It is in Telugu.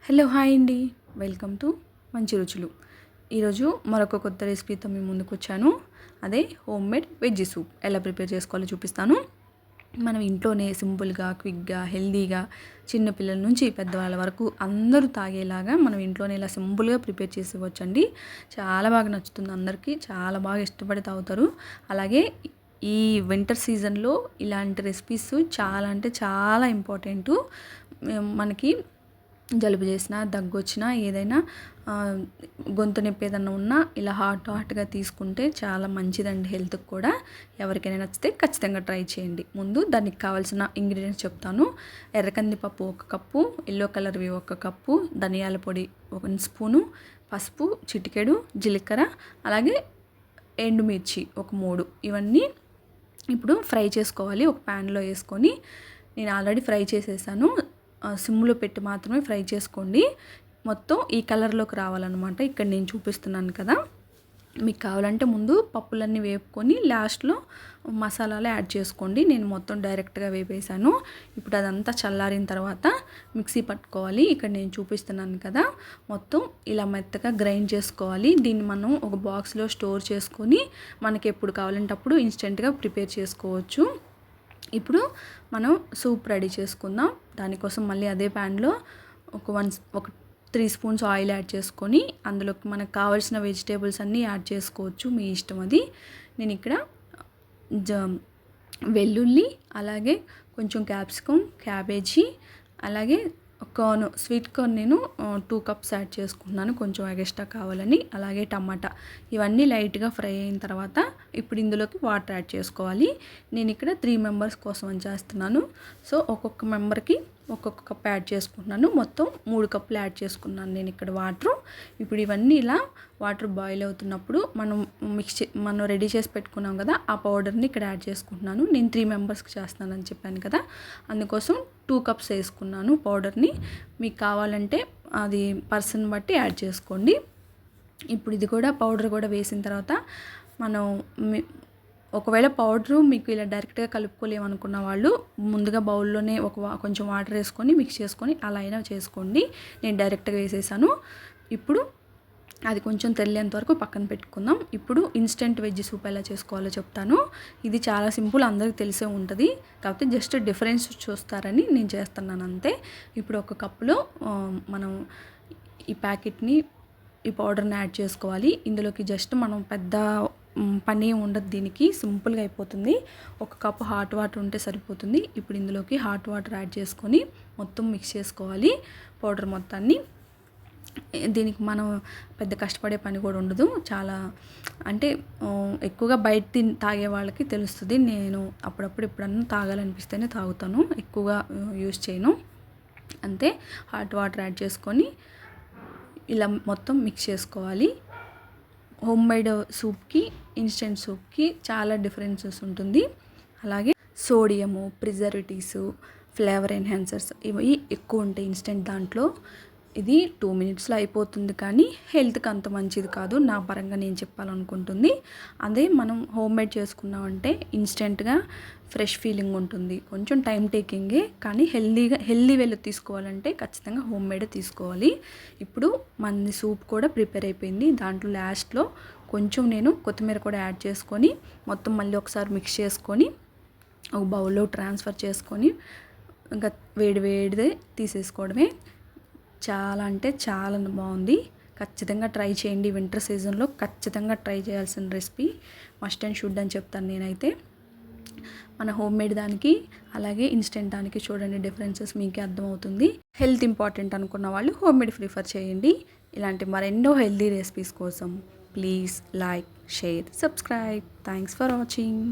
హలో హాయ్ అండి. వెల్కమ్ టు మంచి రుచులు. ఈరోజు మరొక కొత్త రెసిపీతో మీ ముందుకు వచ్చాను. అదే హోమ్ మేడ్ వెజ్ సూప్ ఎలా ప్రిపేర్ చేసుకోవాలో చూపిస్తాను. మనం ఇంట్లోనే సింపుల్గా, క్విక్గా, హెల్దీగా చిన్నపిల్లల నుంచి పెద్దవాళ్ళ వరకు అందరూ తాగేలాగా మనం ఇంట్లోనే ఇలా సింపుల్గా ప్రిపేర్ చేసి ఇవ్వచ్చండి. చాలా బాగా నచ్చుతుంది అందరికీ. చాలా బాగా ఇష్టపడి తాగుతారు. అలాగే ఈ వింటర్ సీజన్లో ఇలాంటి రెసిపీస్ చాలా అంటే చాలా ఇంపార్టెంటు. మనకి జలుబు చేసినా, దగ్గు వచ్చినా, ఏదైనా గొంతు నొప్పి ఏదన్నా ఉన్నా ఇలా హాట్గా తీసుకుంటే చాలా మంచిదండి హెల్త్కి కూడా. ఎవరికైనా నచ్చితే ఖచ్చితంగా ట్రై చేయండి. ముందు దానికి కావాల్సిన ఇంగ్రీడియంట్స్ చెప్తాను. ఎర్రకందిపప్పు 1 కప్పు, ఎల్లో కలర్వి 1 కప్పు, ధనియాల పొడి 1 స్పూను, పసుపు చిటికెడు, జీలకర్ర, అలాగే ఎండుమిర్చి ఒక 3. ఇవన్నీ ఇప్పుడు ఫ్రై చేసుకోవాలి. ఒక ప్యాన్లో వేసుకొని, నేను ఆల్రెడీ ఫ్రై చేసేసాను. సిమ్లో పెట్టి మాత్రమే ఫ్రై చేసుకోండి. మొత్తం ఈ కలర్లోకి రావాలన్నమాట. ఇక్కడ నేను చూపిస్తున్నాను కదా. మీకు కావాలంటే ముందు పప్పులన్నీ వేపుకొని లాస్ట్లో మసాలాలు యాడ్ చేసుకోండి. నేను మొత్తం డైరెక్ట్గా వేపేసాను. ఇప్పుడు అదంతా చల్లారిన తర్వాత మిక్సీ పట్టుకోవాలి. ఇక్కడ నేను చూపిస్తున్నాను కదా, మొత్తం ఇలా మెత్తగా గ్రైండ్ చేసుకోవాలి. దీన్ని మనం ఒక బాక్స్లో స్టోర్ చేసుకొని మనకి ఎప్పుడు కావాలంటే అప్పుడు ఇన్స్టెంట్గా ప్రిపేర్ చేసుకోవచ్చు. ఇప్పుడు మనం సూప్ రెడీ చేసుకుందాం. దానికోసం మళ్ళీ అదే ప్యాన్లో ఒక 3 స్పూన్స్ ఆయిల్ యాడ్ చేసుకొని అందులోకి మనకు కావాల్సిన వెజిటేబుల్స్ అన్నీ యాడ్ చేసుకోవచ్చు, మీ ఇష్టం అది. నేను ఇక్కడ వెల్లుల్లి, అలాగే కొంచెం క్యాప్సికమ్, క్యాబేజీ, అలాగే కార్న్, స్వీట్ కార్న్ నేను 2 కప్స్ యాడ్ చేసుకుంటున్నాను, కొంచెం ఎక్స్ట్రా కావాలని. అలాగే టమాటా, ఇవన్నీ లైట్గా ఫ్రై అయిన తర్వాత ఇప్పుడు ఇందులోకి వాటర్ యాడ్ చేసుకోవాలి. నేను ఇక్కడ 3 మెంబర్స్ కోసం అని చేస్తున్నాను. సో ఒక్కొక్క మెంబర్కి ఒక్కొక్క కప్ యాడ్ చేసుకుంటున్నాను. మొత్తం 3 కప్పులు యాడ్ చేసుకున్నాను నేను ఇక్కడ వాటరు. ఇప్పుడు ఇవన్నీ ఇలా వాటర్ బాయిల్ అవుతున్నప్పుడు మనం రెడీ చేసి పెట్టుకున్నాం కదా, ఆ పౌడర్ని ఇక్కడ యాడ్ చేసుకుంటున్నాను. నేను 3 మెంబర్స్కి చేస్తున్నానని చెప్పాను కదా, అందుకోసం 2 కప్స్ వేసుకున్నాను పౌడర్ని. మీకు కావాలంటే అది పర్సన్ బట్టి యాడ్ చేసుకోండి. ఇప్పుడు ఇది కూడా పౌడర్ కూడా వేసిన తర్వాత మనం ఒకవేళ పౌడరు మీకు ఇలా డైరెక్ట్గా కలుపుకోలేమనుకున్న వాళ్ళు ముందుగా బౌల్లోనే కొంచెం వాటర్ వేసుకొని మిక్స్ చేసుకొని అలా అయినా చేసుకోండి. నేను డైరెక్ట్గా వేసేసాను. ఇప్పుడు అది కొంచెం తెల్లేంత వరకు పక్కన పెట్టుకుందాం. ఇప్పుడు ఇన్స్టెంట్ వెజ్ సూప్ ఎలా చేసుకోవాలో చెప్తాను. ఇది చాలా సింపుల్, అందరికీ తెలిసే ఉంటుంది. కాకపోతే జస్ట్ డిఫరెన్స్ చూస్తారని నేను చేస్తున్నాను అంతే. ఇప్పుడు 1 కప్పులో మనం ఈ ప్యాకెట్ని, ఈ పౌడర్ని యాడ్ చేసుకోవాలి. ఇందులోకి జస్ట్ మనం పెద్ద పని ఉండదు, దీనికి సింపుల్గా అయిపోతుంది. 1 కప్పు హాట్ వాటర్ ఉంటే సరిపోతుంది. ఇప్పుడు ఇందులోకి హాట్ వాటర్ యాడ్ చేసుకొని మొత్తం మిక్స్ చేసుకోవాలి పౌడర్ మొత్తాన్ని. దీనికి మనం పెద్ద కష్టపడే పని కూడా ఉండదు. చాలా అంటే ఎక్కువగా బయట తాగే వాళ్ళకి తెలుస్తుంది. నేను అప్పుడప్పుడు ఎప్పుడన్నా తాగాలనిపిస్తేనే తాగుతాను, ఎక్కువగా యూజ్ చేయను అంతే. హాట్ వాటర్ యాడ్ చేసుకొని ఇలా మొత్తం మిక్స్ చేసుకోవాలి. హోమ్ మేడ్ సూప్కి, ఇన్స్టెంట్ సూప్కి చాలా డిఫరెన్సెస్ ఉంటుంది. అలాగే సోడియము, ప్రిజర్వేటివ్స్, ఫ్లేవర్ ఎన్హాన్సర్స్ ఇవి ఎక్కువ ఉంటాయి ఇన్స్టెంట్ దాంట్లో. ఇది 2 మినిట్స్లో అయిపోతుంది, కానీ హెల్త్కి అంత మంచిది కాదు నా పరంగా నేను చెప్పాలనుకుంటుంది. అదే మనం హోమ్ మేడ్ చేసుకున్నామంటే ఇన్స్టెంట్గా ఫ్రెష్ ఫీలింగ్ ఉంటుంది. కొంచెం టైం టేకింగే, కానీ హెల్దీ వేలో తీసుకోవాలంటే ఖచ్చితంగా హోమ్ మేడే తీసుకోవాలి. ఇప్పుడు మన సూప్ కూడా ప్రిపేర్ అయిపోయింది. దాంట్లో లాస్ట్లో కొంచెం నేను కొత్తిమీర కూడా యాడ్ చేసుకొని మొత్తం మళ్ళీ ఒకసారి మిక్స్ చేసుకొని ఒక బౌల్లో ట్రాన్స్ఫర్ చేసుకొని ఇంకా వేడిదే తీసేసుకోవడమే. చాలా అంటే చాలా బాగుంది. ఖచ్చితంగా ట్రై చేయండి. వింటర్ సీజన్లో ఖచ్చితంగా ట్రై చేయాల్సిన రెసిపీ, మస్ట్ అండ్ షుడ్ అని చెప్తాను నేనైతే. మన హోమ్ మేడ్ దానికి అలాగే ఇన్స్టెంట్ దానికి చూడండి డిఫరెన్సెస్ మీకే అర్థమవుతుంది. హెల్త్ ఇంపార్టెంట్ అనుకున్న వాళ్ళు హోమ్ మేడ్ ప్రిఫర్ చేయండి. ఇలాంటి మరెన్నో హెల్దీ రెసిపీస్ కోసం please like, share, subscribe. Thanks for watching.